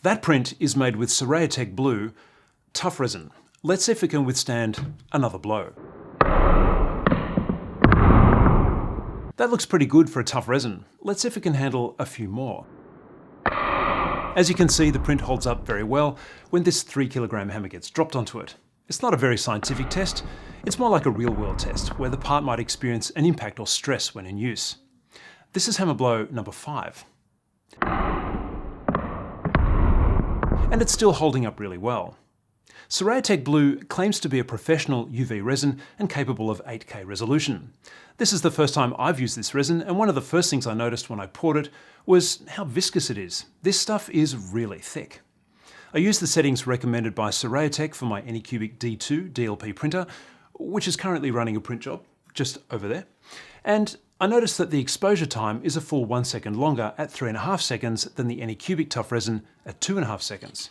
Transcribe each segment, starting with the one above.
That print is made with Siraya Tech Blu Tough Resin. Let's see if it can withstand another blow. That looks pretty good for a tough resin. Let's see if it can handle a few more. As you can see, the print holds up very well when this 3 kilogram hammer gets dropped onto it. It's not a very scientific test, it's more like a real-world test, where the part might experience an impact or stress when in use. This is hammer blow number 5. And it's still holding up really well. Siraya Tech Blu claims to be a professional UV resin and capable of 8K resolution. This is the first time I've used this resin, and one of the first things I noticed when I poured it was how viscous it is. This stuff is really thick. I used the settings recommended by Siraya Tech for my Anycubic D2 DLP printer, which is currently running a print job just over there. And I noticed that the exposure time is a full 1 second longer at 3.5 seconds than the Anycubic Tough resin at 2.5 seconds.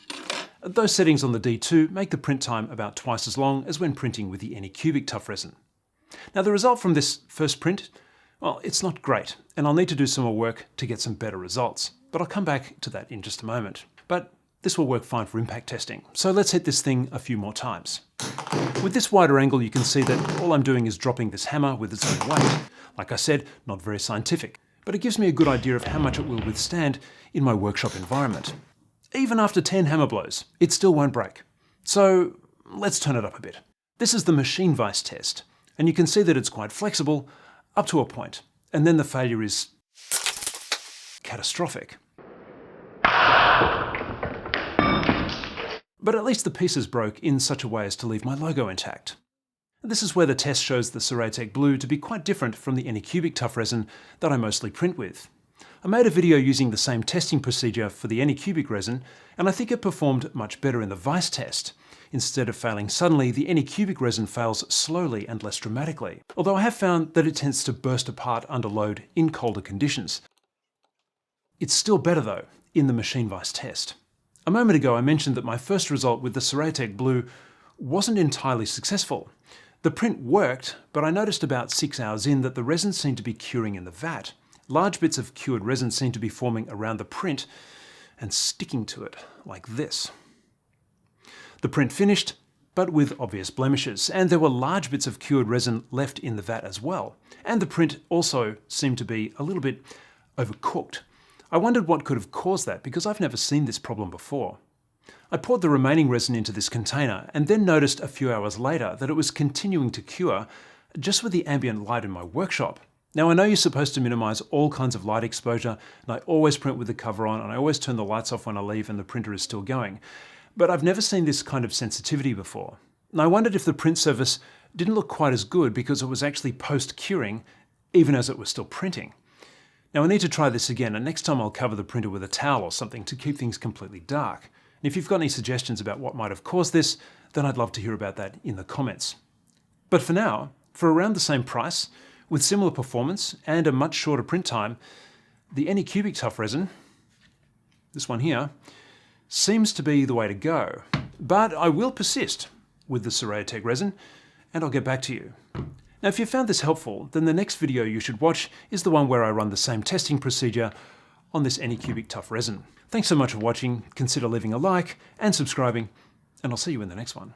Those settings on the D2 make the print time about twice as long as when printing with the Anycubic Tough resin. Now the result from this first print, well, it's not great, and I'll need to do some more work to get some better results, but I'll come back to that in just a moment. But this will work fine for impact testing, so let's hit this thing a few more times. With this wider angle, you can see that all I'm doing is dropping this hammer with its own weight. Like I said, not very scientific, but it gives me a good idea of how much it will withstand in my workshop environment. Even after 10 hammer blows, it still won't break. So let's turn it up a bit. This is the machine vise test, and you can see that it's quite flexible up to a point, and then the failure is catastrophic. But at least the pieces broke in such a way as to leave my logo intact. This is where the test shows the Siraya Tech Blu to be quite different from the Anycubic Tough resin that I mostly print with. I made a video using the same testing procedure for the Anycubic resin, and I think it performed much better in the vise test. Instead of failing suddenly, the Anycubic resin fails slowly and less dramatically, although I have found that it tends to burst apart under load in colder conditions. It's still better though, in the machine vise test. A moment ago I mentioned that my first result with the Siraya Tech Blu wasn't entirely successful. The print worked, but I noticed about 6 hours in that the resin seemed to be curing in the vat. Large bits of cured resin seem to be forming around the print and sticking to it, like this. The print finished, but with obvious blemishes, and there were large bits of cured resin left in the vat as well. And the print also seemed to be a little bit overcooked. I wondered what could have caused that, because I've never seen this problem before. I poured the remaining resin into this container, and then noticed a few hours later that it was continuing to cure just with the ambient light in my workshop. Now I know you're supposed to minimize all kinds of light exposure, and I always print with the cover on, and I always turn the lights off when I leave and the printer is still going. But I've never seen this kind of sensitivity before. And I wondered if the print surface didn't look quite as good because it was actually post-curing, even as it was still printing. Now I need to try this again, and next time I'll cover the printer with a towel or something to keep things completely dark. And if you've got any suggestions about what might have caused this, then I'd love to hear about that in the comments. But for now, for around the same price, with similar performance and a much shorter print time, the Anycubic Tough resin, this one here, seems to be the way to go. But I will persist with the Siraya Tech resin, and I'll get back to you. Now if you found this helpful, then the next video you should watch is the one where I run the same testing procedure on this Anycubic Tough resin. Thanks so much for watching, consider leaving a like and subscribing, and I'll see you in the next one.